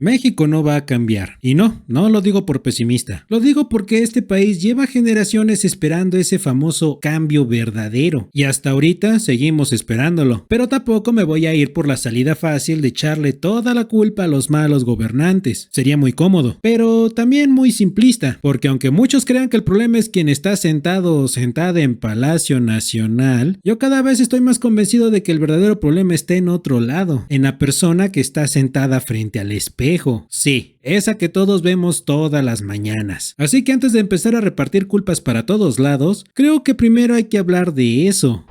México no va a cambiar. Y no lo digo por pesimista. Lo digo porque este país lleva generaciones esperando ese famoso cambio verdadero. Y hasta ahorita seguimos esperándolo. Pero tampoco me voy a ir por la salida fácil de echarle toda la culpa a los malos gobernantes. Sería muy cómodo, pero también muy simplista. Porque aunque muchos crean que el problema es quien está sentado o sentada en Palacio Nacional, yo cada vez estoy más convencido de que el verdadero problema está en otro lado. En la persona que está sentada frente al espejo. Sí, esa que todos vemos todas las mañanas. Así que antes de empezar a repartir culpas para todos lados, creo que primero hay que hablar de eso.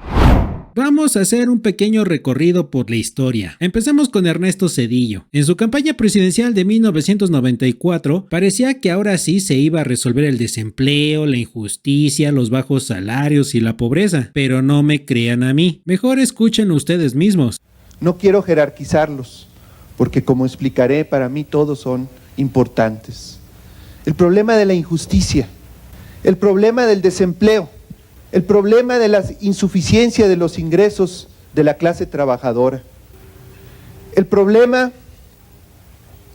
Vamos a hacer un pequeño recorrido por la historia. Empecemos con Ernesto Zedillo. En su campaña presidencial de 1994, parecía que ahora sí se iba a resolver el desempleo, la injusticia, los bajos salarios y la pobreza. Pero no me crean a mí. Mejor escuchen ustedes mismos. No quiero jerarquizarlos, porque como explicaré, para mí todos son importantes. El problema de la injusticia, el problema del desempleo, el problema de la insuficiencia de los ingresos de la clase trabajadora, el problema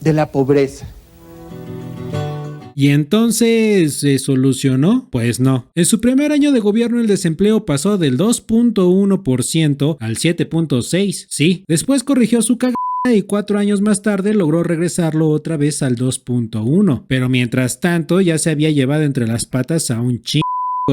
de la pobreza. ¿Y entonces se solucionó? Pues no. En su primer año de gobierno el desempleo pasó del 2.1% al 7.6%. Sí, después corrigió su cagada y 4 años más tarde logró regresarlo otra vez al 2.1%. Pero mientras tanto ya se había llevado entre las patas a un chingo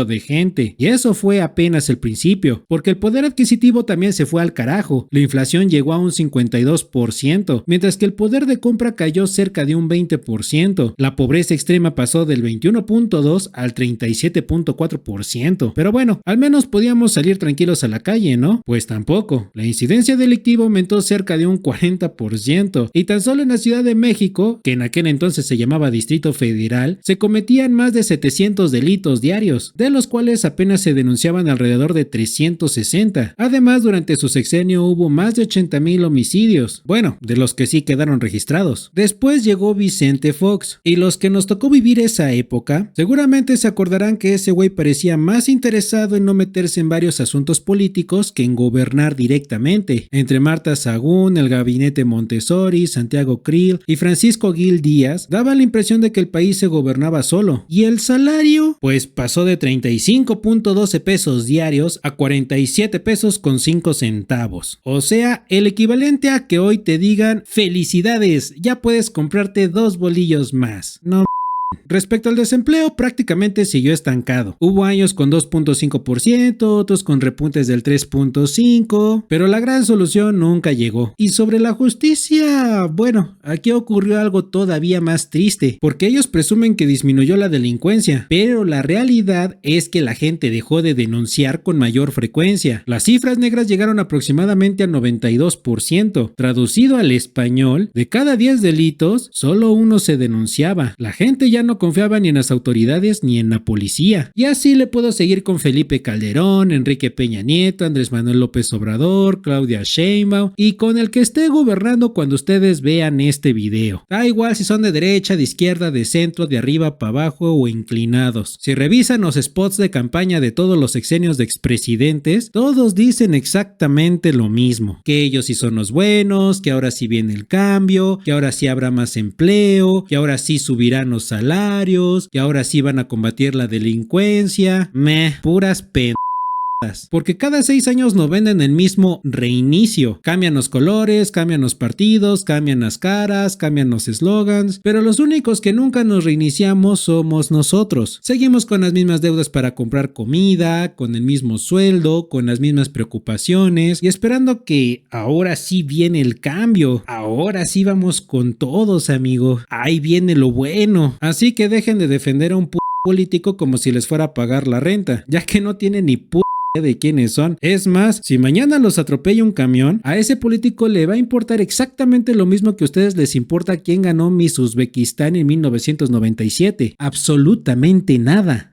de gente. Y eso fue apenas el principio, porque el poder adquisitivo también se fue al carajo. La inflación llegó a un 52%, mientras que el poder de compra cayó cerca de un 20%. La pobreza extrema pasó del 21.2 al 37.4%. Pero bueno, al menos podíamos salir tranquilos a la calle, ¿no? Pues tampoco. La incidencia delictiva aumentó cerca de un 40%, y tan solo en la Ciudad de México, que en aquel entonces se llamaba Distrito Federal, se cometían más de 700 delitos diarios, de los cuales apenas se denunciaban alrededor de 360. Además, durante su sexenio hubo más de 80,000 homicidios, bueno, de los que sí quedaron registrados. Después llegó Vicente Fox, y los que nos tocó vivir esa época, seguramente se acordarán que ese güey parecía más interesado en no meterse en varios asuntos políticos que en gobernar directamente. Entre Marta Sagún, el gabinete Montessori, Santiago Krill y Francisco Gil Díaz, daba la impresión de que el país se gobernaba solo. ¿Y el salario? Pues pasó de 35.12 pesos diarios a 47 pesos con 5 centavos. O sea, el equivalente a que hoy te digan: felicidades, ya puedes comprarte 2 bolillos más. No. Respecto al desempleo, prácticamente siguió estancado. Hubo años con 2.5%, otros con repuntes del 3.5%, pero la gran solución nunca llegó. Y sobre la justicia, bueno, aquí ocurrió algo todavía más triste, porque ellos presumen que disminuyó la delincuencia, pero la realidad es que la gente dejó de denunciar con mayor frecuencia. Las cifras negras llegaron aproximadamente al 92%. Traducido al español, de cada 10 delitos, solo uno se denunciaba. La gente ya no confiaba ni en las autoridades ni en la policía. Y así le puedo seguir con Felipe Calderón, Enrique Peña Nieto, Andrés Manuel López Obrador, Claudia Sheinbaum y con el que esté gobernando cuando ustedes vean este video. Da igual si son de derecha, de izquierda, de centro, de arriba para abajo o inclinados. Si revisan los spots de campaña de todos los sexenios de expresidentes, todos dicen exactamente lo mismo. Que ellos sí son los buenos, que ahora sí viene el cambio, que ahora sí habrá más empleo, que ahora sí subirán los salarios, que ahora sí van a combatir la delincuencia. Puras pendejadas. Porque cada 6 años nos venden el mismo reinicio. Cambian los colores, cambian los partidos, cambian las caras, cambian los eslogans, pero los únicos que nunca nos reiniciamos somos nosotros. Seguimos con las mismas deudas para comprar comida, con el mismo sueldo, con las mismas preocupaciones y esperando que ahora sí viene el cambio. Ahora sí vamos con todos, amigo. Ahí viene lo bueno. Así que dejen de defender a un político como si les fuera a pagar la renta, ya que no tiene ni de quiénes son. Es más, si mañana los atropella un camión, a ese político le va a importar exactamente lo mismo que a ustedes les importa quién ganó Miss Uzbekistán en 1997. Absolutamente nada.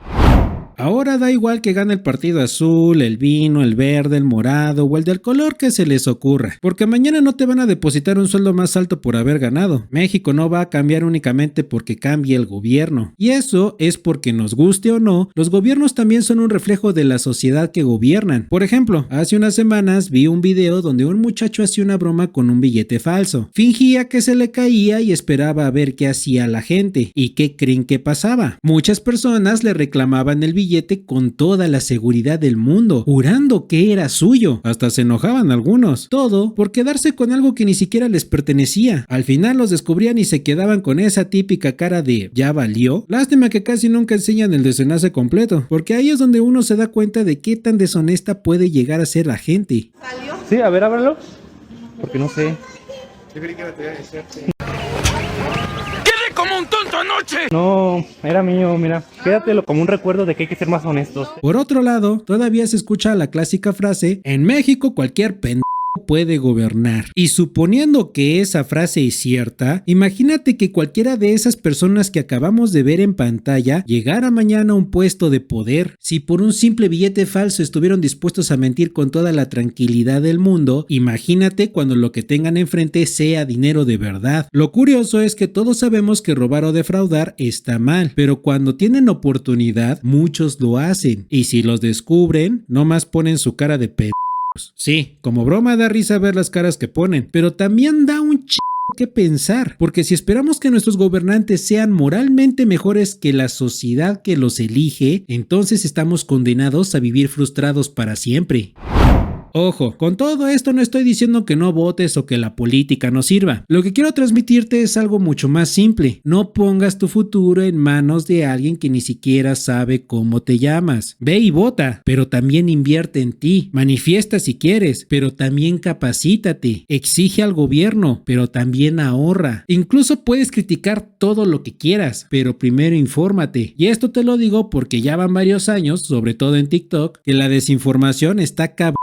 Ahora da igual que gane el partido azul, el vino, el verde, el morado o el del color que se les ocurra, porque mañana no te van a depositar un sueldo más alto por haber ganado. México no va a cambiar únicamente porque cambie el gobierno, y eso es porque nos guste o no, los gobiernos también son un reflejo de la sociedad que gobiernan. Por ejemplo, hace unas semanas vi un video donde un muchacho hacía una broma con un billete falso. Fingía que se le caía y esperaba a ver qué hacía la gente. ¿Y qué creen que pasaba? Muchas personas le reclamaban el billete con toda la seguridad del mundo, jurando que era suyo. Hasta se enojaban algunos. Todo por quedarse con algo que ni siquiera les pertenecía. Al final los descubrían y se quedaban con esa típica cara de ¿ya valió? Lástima que casi nunca enseñan el desenlace completo, porque ahí es donde uno se da cuenta de qué tan deshonesta puede llegar a ser la gente. Sí, a ver, ábralo. Porque no sé. Yo creí que me tenía que decir. ¡Quedé como un tonto anoche! No, era mío, mira. Quédatelo como un recuerdo de que hay que ser más honestos. Por otro lado, todavía se escucha la clásica frase: en México cualquier pendejo puede gobernar. Y suponiendo que esa frase es cierta, imagínate que cualquiera de esas personas que acabamos de ver en pantalla llegara mañana a un puesto de poder. Si por un simple billete falso estuvieron dispuestos a mentir con toda la tranquilidad del mundo, imagínate cuando lo que tengan enfrente sea dinero de verdad. Lo curioso es que todos sabemos que robar o defraudar está mal, pero cuando tienen oportunidad, muchos lo hacen. Y si los descubren, nomás ponen su cara de pedo. Sí, como broma da risa ver las caras que ponen, pero también da un que pensar, porque si esperamos que nuestros gobernantes sean moralmente mejores que la sociedad que los elige, entonces estamos condenados a vivir frustrados para siempre. Ojo, con todo esto no estoy diciendo que no votes o que la política no sirva. Lo que quiero transmitirte es algo mucho más simple. No pongas tu futuro en manos de alguien que ni siquiera sabe cómo te llamas. Ve y vota, pero también invierte en ti. Manifiesta si quieres, pero también capacítate. Exige al gobierno, pero también ahorra. Incluso puedes criticar todo lo que quieras, pero primero infórmate. Y esto te lo digo porque ya van varios años, sobre todo en TikTok, que la desinformación está cabrón.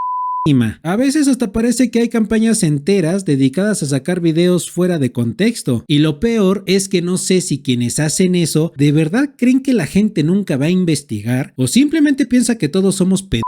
A veces hasta parece que hay campañas enteras dedicadas a sacar videos fuera de contexto. Y lo peor es que no sé si quienes hacen eso de verdad creen que la gente nunca va a investigar o simplemente piensa que todos somos pendejos.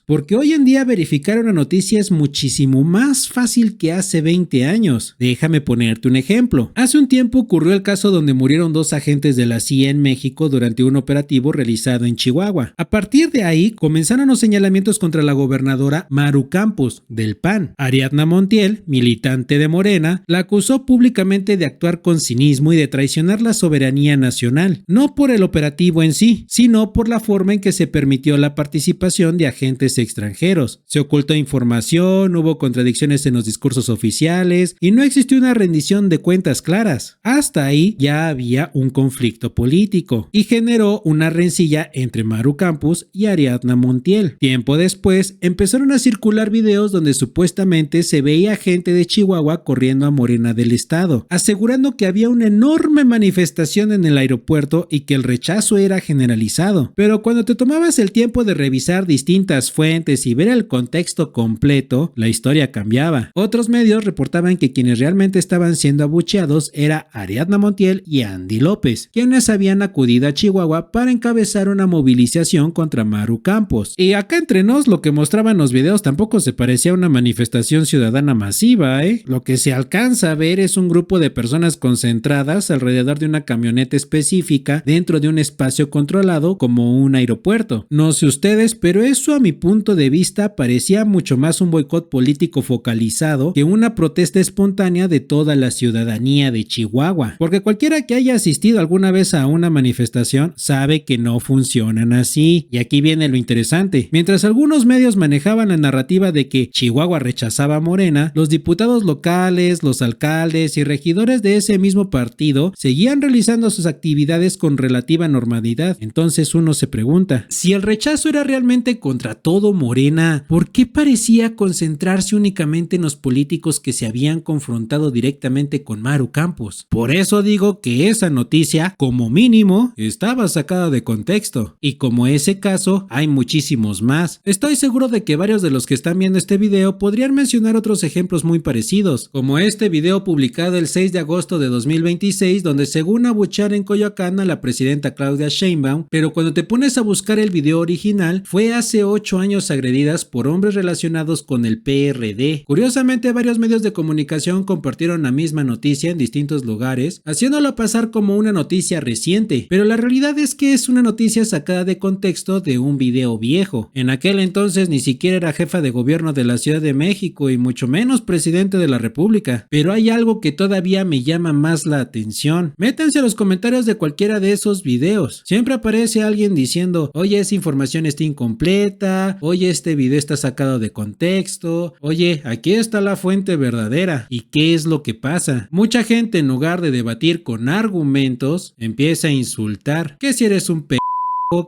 Porque hoy en día verificar una noticia es muchísimo más fácil que hace 20 años. Déjame ponerte un ejemplo. Hace un tiempo ocurrió el caso donde murieron 2 agentes de la CIA en México durante un operativo realizado en Chihuahua. A partir de ahí comenzaron los señalamientos contra la gobernadora Maru Campos, del PAN. Ariadna Montiel, militante de Morena, la acusó públicamente de actuar con cinismo y de traicionar la soberanía nacional, no por el operativo en sí, sino por la forma en que se permitió la participación de agentes extranjeros. Se ocultó información, hubo contradicciones en los discursos oficiales y no existió una rendición de cuentas claras. Hasta ahí ya había un conflicto político y generó una rencilla entre Maru Campos y Ariadna Montiel. Tiempo después empezaron a circular videos donde supuestamente se veía gente de Chihuahua corriendo a Morena del estado, asegurando que había una enorme manifestación en el aeropuerto y que el rechazo era generalizado. Pero cuando te tomabas el tiempo de revisar distintas fuentes y ver el contexto completo, la historia cambiaba. Otros medios reportaban que quienes realmente estaban siendo abucheados era Ariadna Montiel y Andy López, quienes habían acudido a Chihuahua para encabezar una movilización contra Maru Campos. Y acá entre nos, lo que mostraban los videos tampoco se parecía a una manifestación ciudadana masiva, Lo que se alcanza a ver es un grupo de personas concentradas alrededor de una camioneta específica dentro de un espacio controlado como un aeropuerto. No sé ustedes, pero eso a mi punto de vista parecía mucho más un boicot político focalizado que una protesta espontánea de toda la ciudadanía de Chihuahua, porque cualquiera que haya asistido alguna vez a una manifestación sabe que no funcionan así. Y aquí viene lo interesante: mientras algunos medios manejaban la narrativa de que Chihuahua rechazaba a Morena, los diputados locales, los alcaldes y regidores de ese mismo partido seguían realizando sus actividades con relativa normalidad. Entonces uno se pregunta, si el rechazo era realmente contra todo Morena? ¿Por qué parecía concentrarse únicamente en los políticos que se habían confrontado directamente con Maru Campos? Por eso digo que esa noticia, como mínimo, estaba sacada de contexto. Y como ese caso, hay muchísimos más. Estoy seguro de que varios de los que están viendo este video podrían mencionar otros ejemplos muy parecidos, como este video publicado el 6 de agosto de 2026, donde según abuchear en Coyoacán a la presidenta Claudia Sheinbaum, pero cuando te pones a buscar el video original, fue hace 8 años agredidas por hombres relacionados con el PRD. Curiosamente, varios medios de comunicación compartieron la misma noticia en distintos lugares, haciéndolo pasar como una noticia reciente, pero la realidad es que es una noticia sacada de contexto de un video viejo. En aquel entonces ni siquiera era jefa de gobierno de la Ciudad de México y mucho menos presidente de la República. Pero hay algo que todavía me llama más la atención. Métanse a los comentarios de cualquiera de esos videos. Siempre aparece alguien diciendo, oye, esa información está incompleta, oye, este video está sacado de contexto, oye, aquí está la fuente verdadera. ¿Y qué es lo que pasa? Mucha gente, en lugar de debatir con argumentos, empieza a insultar. Que si eres un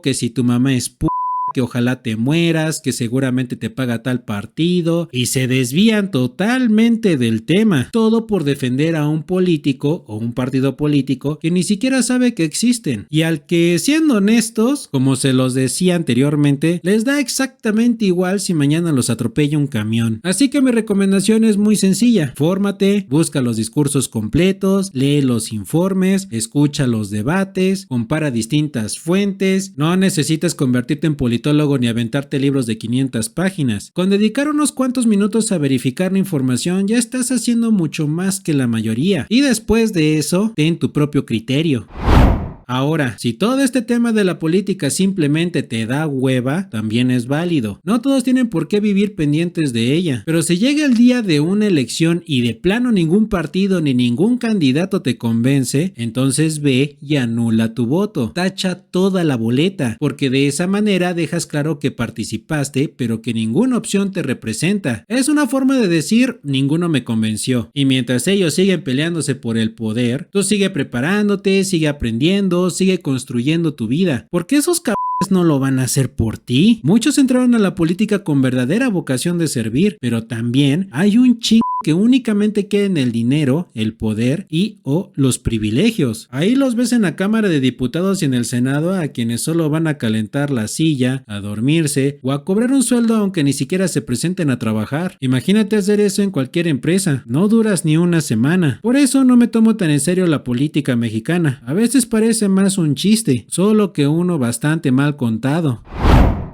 que si tu mamá es que ojalá te mueras, que seguramente te paga tal partido, y se desvían totalmente del tema, todo por defender a un político o un partido político que ni siquiera sabe que existen, y al que, siendo honestos, como se los decía anteriormente, les da exactamente igual si mañana los atropella un camión. Así que mi recomendación es muy sencilla: fórmate, busca los discursos completos, lee los informes, escucha los debates, compara distintas fuentes, no necesitas convertirte en politólogo ni aventarte libros de 500 páginas. Con dedicar unos cuantos minutos a verificar la información ya estás haciendo mucho más que la mayoría, y después de eso, ten tu propio criterio. Ahora, si todo este tema de la política simplemente te da hueva, también es válido. No todos tienen por qué vivir pendientes de ella, pero si llega el día de una elección y de plano ningún partido ni ningún candidato te convence, entonces ve y anula tu voto. Tacha toda la boleta, porque de esa manera dejas claro que participaste, pero que ninguna opción te representa. Es una forma de decir, ninguno me convenció. Y mientras ellos siguen peleándose por el poder, tú sigue preparándote, sigue aprendiendo, sigue construyendo tu vida, porque esos cabrones no lo van a hacer por ti. Muchos entraron a la política con verdadera vocación de servir, pero también hay un chingo que únicamente queda en el dinero, el poder y o los privilegios. Ahí los ves en la Cámara de Diputados y en el Senado, a quienes solo van a calentar la silla, a dormirse o a cobrar un sueldo aunque ni siquiera se presenten a trabajar. Imagínate hacer eso en cualquier empresa, no duras ni una semana. Por eso no me tomo tan en serio la política mexicana. A veces parece más un chiste, solo que uno bastante mal contado.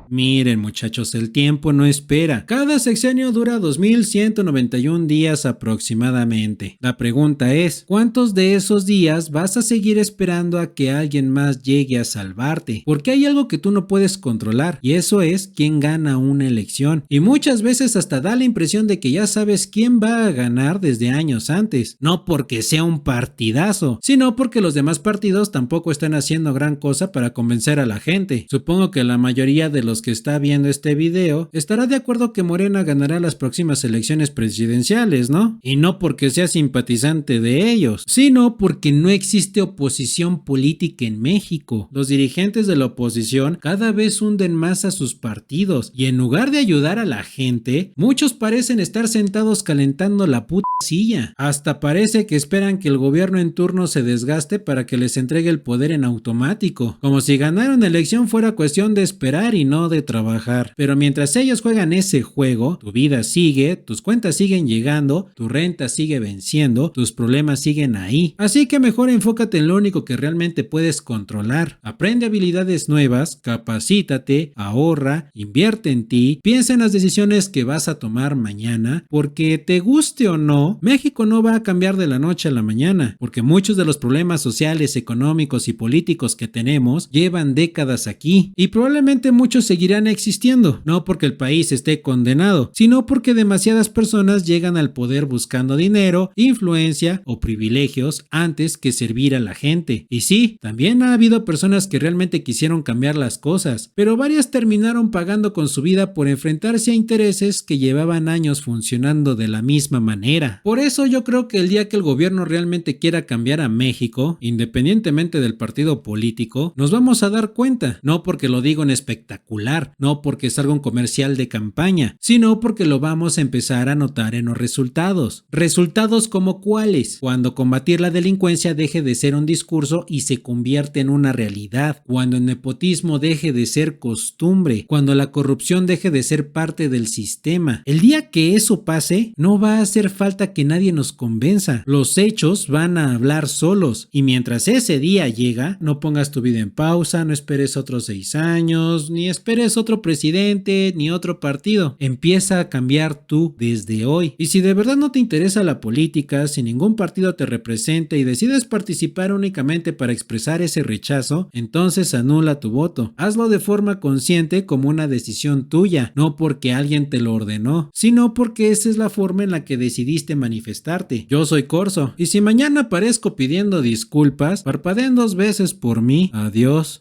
Miren, muchachos, el tiempo no espera. Cada sexenio dura 2191 días aproximadamente. La pregunta es, ¿cuántos de esos días vas a seguir esperando a que alguien más llegue a salvarte? Porque hay algo que tú no puedes controlar, y eso es quién gana una elección. Y muchas veces hasta da la impresión de que ya sabes quién va a ganar desde años antes. No porque sea un partidazo, sino porque los demás partidos tampoco están haciendo gran cosa para convencer a la gente. Supongo que la mayoría de los que está viendo este video estará de acuerdo que Morena ganará las próximas elecciones presidenciales, ¿no? Y no porque sea simpatizante de ellos, sino porque no existe oposición política en México. Los dirigentes de la oposición cada vez hunden más a sus partidos, y en lugar de ayudar a la gente, muchos parecen estar sentados calentando la puta silla. Hasta parece que esperan que el gobierno en turno se desgaste para que les entregue el poder en automático, como si ganar una elección fuera cuestión de esperar y no de trabajar. Pero mientras ellos juegan ese juego, tu vida sigue, tus cuentas siguen llegando, tu renta sigue venciendo, tus problemas siguen ahí. Así que mejor enfócate en lo único que realmente puedes controlar. Aprende habilidades nuevas, capacítate, ahorra, invierte en ti, piensa en las decisiones que vas a tomar mañana, porque te guste o no, México no va a cambiar de la noche a la mañana, porque muchos de los problemas sociales, económicos y políticos que tenemos llevan décadas aquí, y probablemente muchos seguirán existiendo, no porque el país esté condenado, sino porque demasiadas personas llegan al poder buscando dinero, influencia o privilegios antes que servir a la gente. Y sí, también ha habido personas que realmente quisieron cambiar las cosas, pero varias terminaron pagando con su vida por enfrentarse a intereses que llevaban años funcionando de la misma manera. Por eso yo creo que el día que el gobierno realmente quiera cambiar a México, independientemente del partido político, nos vamos a dar cuenta, no porque lo digo en espectacular, popular, no porque salga un comercial de campaña, sino porque lo vamos a empezar a notar en los resultados. ¿Resultados como cuáles? Cuando combatir la delincuencia deje de ser un discurso y se convierte en una realidad, cuando el nepotismo deje de ser costumbre, cuando la corrupción deje de ser parte del sistema. El día que eso pase, no va a hacer falta que nadie nos convenza. Los hechos van a hablar solos, y mientras ese día llega, no pongas tu vida en pausa, no esperes otros 6 años, ni esperes otro presidente, ni otro partido. Empieza a cambiar tú desde hoy. Y si de verdad no te interesa la política, si ningún partido te representa y decides participar únicamente para expresar ese rechazo, entonces anula tu voto. Hazlo de forma consciente como una decisión tuya, no porque alguien te lo ordenó, sino porque esa es la forma en la que decidiste manifestarte. Yo soy Corso, y si mañana aparezco pidiendo disculpas, parpadeen 2 veces por mí. Adiós.